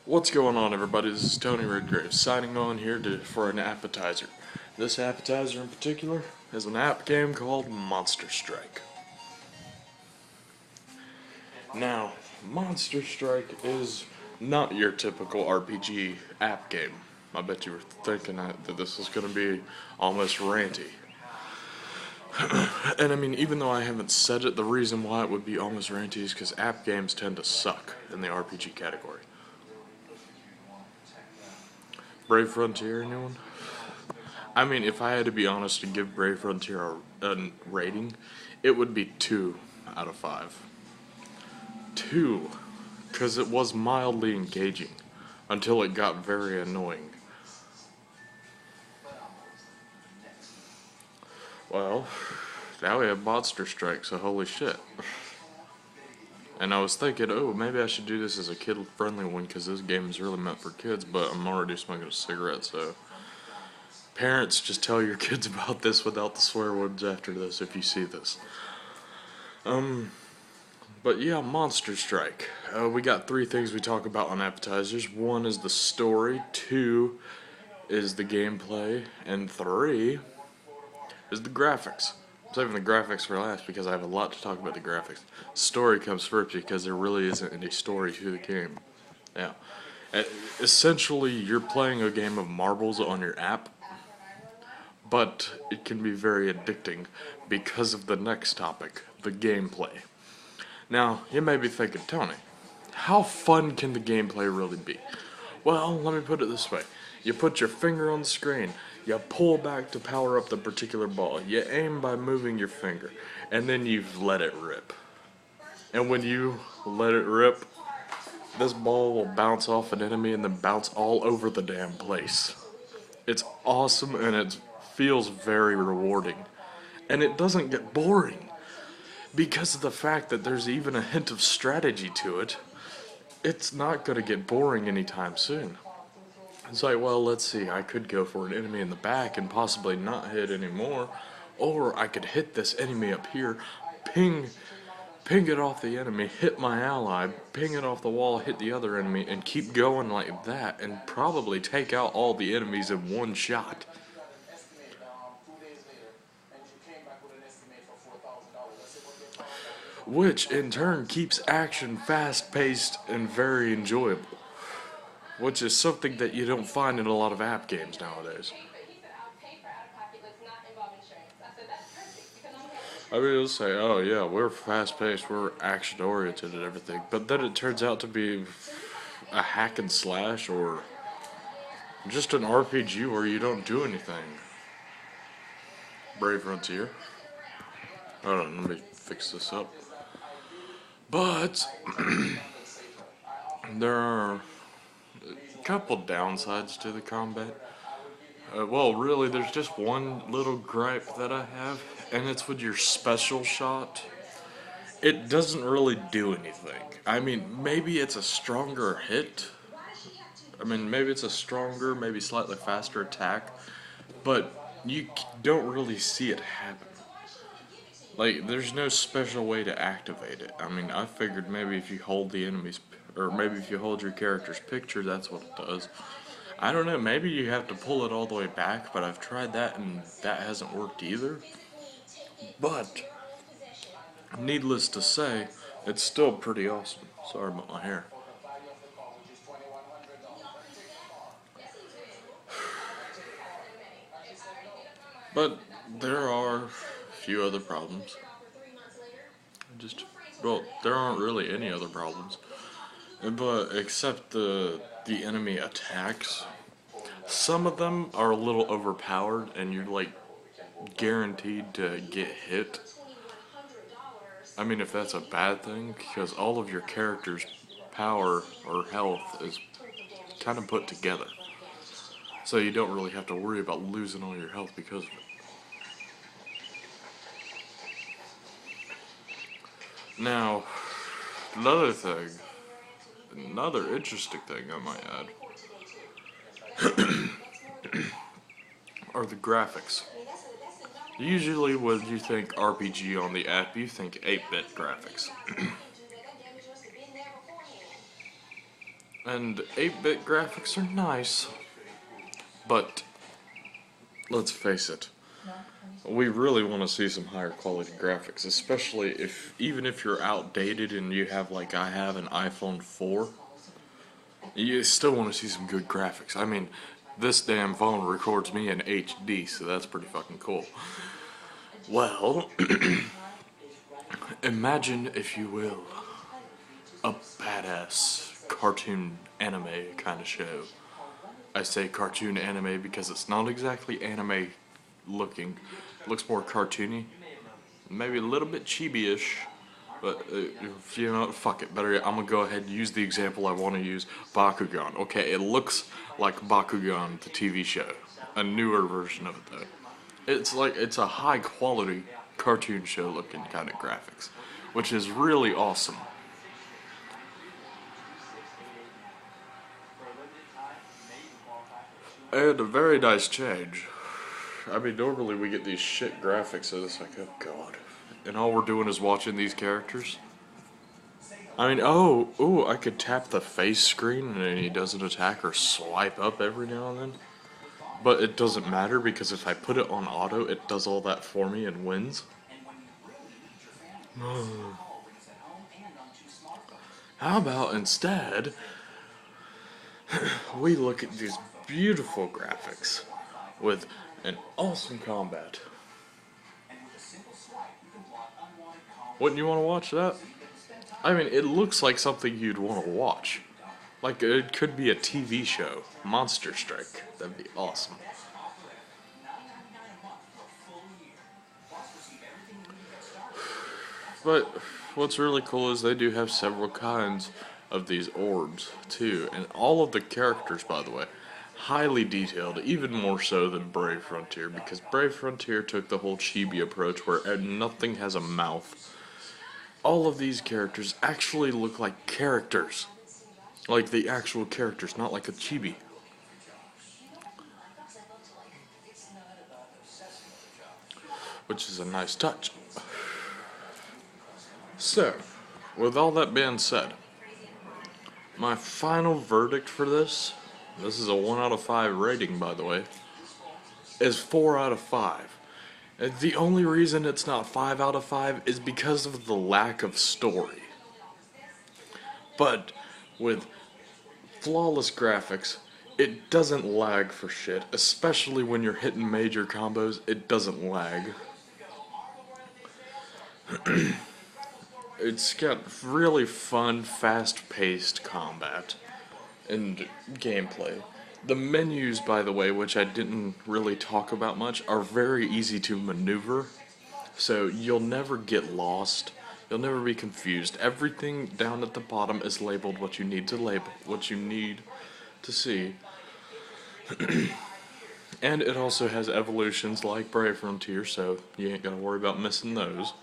What's going on, everybody? This is Tony Redgrave signing on here for an appetizer. This appetizer in particular is an app game called Monster Strike. Now, Monster Strike is not your typical RPG app game. I bet you were thinking that this was going to be almost ranty. And I mean, even though I haven't said it, the reason why it would be almost ranty is because app games tend to suck in the RPG category. Brave Frontier, anyone? I mean, if I had to be honest and give Brave Frontier a rating, it would be 2 out of 5. 2, because it was mildly engaging until it got very annoying. Well, now we have Monster Strike, so holy shit. And I was thinking, oh, maybe I should do this as a kid-friendly one, because this game is really meant for kids, but I'm already smoking a cigarette, so... Parents, just tell your kids about this without the swear words after this if you see this. But yeah, Monster Strike. We got 3 things we talk about on Appetizers. 1 is the story, 2 is the gameplay, and 3 is the graphics. I'm saving the graphics for last because I have a lot to talk about the graphics. Story comes first because there really isn't any story to the game. Yeah. Essentially, you're playing a game of marbles on your app, but it can be very addicting because of the next topic, the gameplay. Now, you may be thinking, Tony, how fun can the gameplay really be? Well, let me put it this way. You put your finger on the screen, you pull back to power up the particular ball, you aim by moving your finger, and then you let it rip. And when you let it rip, this ball will bounce off an enemy and then bounce all over the damn place. It's awesome and it feels very rewarding. And it doesn't get boring. Because of the fact that there's even a hint of strategy to it, it's not going to get boring anytime soon. It's like, well, let's see, I could go for an enemy in the back and possibly not hit anymore, or I could hit this enemy up here, ping it off the enemy, hit my ally, ping it off the wall, hit the other enemy, and keep going like that, and probably take out all the enemies in one shot. Which, in turn, keeps action fast-paced and very enjoyable. Which is something that you don't find in a lot of app games nowadays. I mean, it'll say, oh yeah, we're fast-paced, we're action-oriented and everything, but then it turns out to be a hack and slash or just an RPG where you don't do anything. Brave Frontier. Hold on, let me fix this up. But there are a couple downsides to the combat. Well, really, there's just one little gripe that I have, and it's with your special shot. It doesn't really do anything. I mean, maybe it's a stronger hit. I mean, maybe it's a stronger, maybe slightly faster attack, but you don't really see it happen. Like, there's no special way to activate it. I mean, I figured maybe if you hold the enemy's, or maybe if you hold your character's picture, that's what it does. I don't know, maybe you have to pull it all the way back, but I've tried that and that hasn't worked either. But, needless to say, it's still pretty awesome. Sorry about my hair. But there are a few other problems. Well, there aren't really any other problems. But except the enemy attacks. Some of them are a little overpowered and you're like guaranteed to get hit. I mean, if that's a bad thing, because all of your character's power or health is kind of put together. So you don't really have to worry about losing all your health because of it. Now, another interesting thing I might add, are the graphics. Usually when you think RPG on the app, you think 8-bit graphics. And 8-bit graphics are nice, but let's face it, we really want to see some higher quality graphics, especially even if you're outdated and you have, like I have, an iPhone 4, you still want to see some good graphics. I mean, this damn phone records me in HD, so that's pretty fucking cool. Well, imagine, if you will, a badass cartoon anime kind of show. I say cartoon anime because it's not exactly anime looking. It looks more cartoony. Maybe a little bit chibi-ish. But, you know, fuck it. Better yet, I'm gonna go ahead and use the example I want to use. Bakugan. Okay, it looks like Bakugan, the TV show. A newer version of it, though. It's a high-quality cartoon show looking kind of graphics, which is really awesome. And a very nice change. I mean, normally we get these shit graphics, and it's like, oh god. And all we're doing is watching these characters. I mean, ooh, I could tap the face screen and he doesn't attack, or swipe up every now and then. But it doesn't matter, because if I put it on auto, it does all that for me and wins. How about instead, we look at these beautiful graphics with an awesome combat. Wouldn't you want to watch that? I mean, it looks like something you'd want to watch. Like, it could be a TV show. Monster Strike. That'd be awesome. But what's really cool is they do have several kinds of these orbs, too. And all of the characters, by the way, highly detailed, even more so than Brave Frontier, because Brave Frontier took the whole chibi approach where nothing has a mouth. All of these characters actually look like characters. Like the actual characters, not like a chibi. Which is a nice touch. So, with all that being said, my final verdict for this is a 1 out of 5 rating, by the way, is 4 out of 5. And the only reason it's not 5 out of 5 is because of the lack of story. But with flawless graphics, it doesn't lag for shit, especially when you're hitting major combos. It doesn't lag. It's got really fun, fast-paced combat and gameplay. The menus, by the way, which I didn't really talk about much, are very easy to maneuver, so you'll never get lost. You'll never be confused. Everything down at the bottom is labeled what you need to label, what you need to see. And it also has evolutions like Brave Frontier, so you ain't gotta worry about missing those.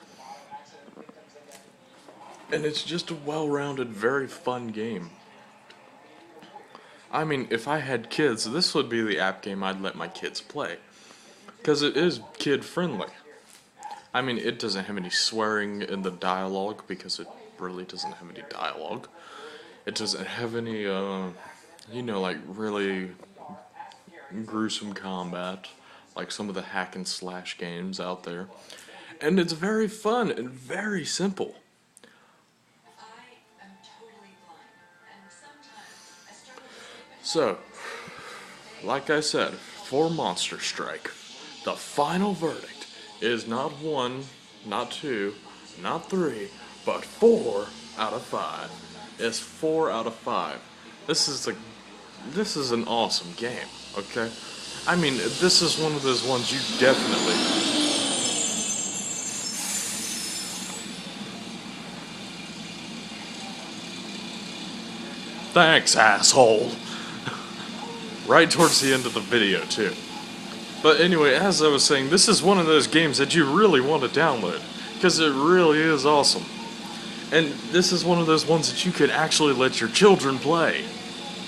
And it's just a well-rounded, very fun game. I mean, if I had kids, this would be the app game I'd let my kids play. Because it is kid-friendly. I mean, it doesn't have any swearing in the dialogue, because it really doesn't have any dialogue. It doesn't have any, like, really gruesome combat, like some of the hack and slash games out there. And it's very fun and very simple. So, like I said, for Monster Strike, the final verdict is not 1, not 2, not 3, but 4 out of 5. It's 4 out of 5. This is an awesome game, okay? I mean, this is one of those ones you definitely... Thanks, asshole! Right towards the end of the video, too. But anyway, as I was saying, this is one of those games that you really want to download, because it really is awesome. And this is one of those ones that you can actually let your children play,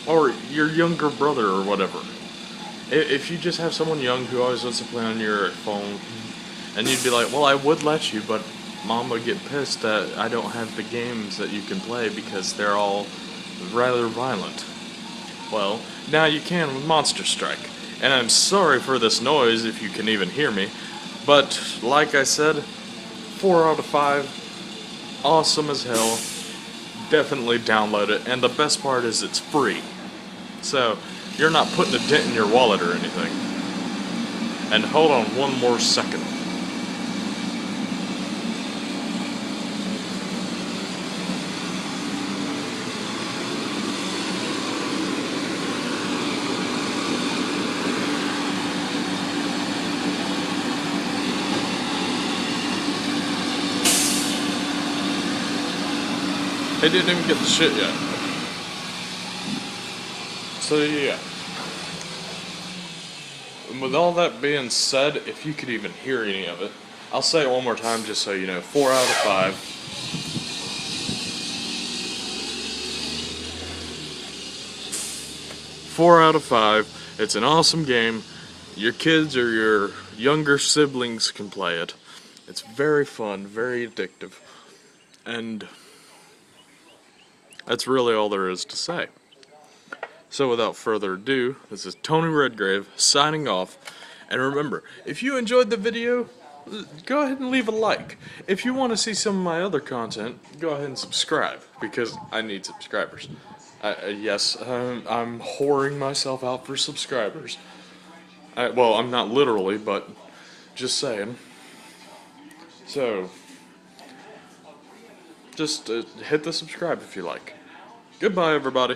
or your younger brother or whatever. If you just have someone young who always wants to play on your phone, and you'd be like, well, I would let you, but Mom would get pissed that I don't have the games that you can play because they're all rather violent. Well, now you can with Monster Strike. And I'm sorry for this noise if you can even hear me, but like I said, 4 out of 5, awesome as hell. Definitely download it, and the best part is it's free. So, you're not putting a dent in your wallet or anything. And hold on one more second. They didn't even get the shit yet. So yeah. And with all that being said, if you could even hear any of it, I'll say it one more time just so you know. 4 out of 5. 4 out of 5. It's an awesome game. Your kids or your younger siblings can play it. It's very fun, very addictive. And that's really all there is to say. So without further ado, this is Tony Redgrave signing off. And remember, if you enjoyed the video, go ahead and leave a like. If you want to see some of my other content, go ahead and subscribe, because I need subscribers. Yes, I'm whoring myself out for subscribers. Well, I'm not literally, but just saying. So, just hit the subscribe if you like. Goodbye, everybody.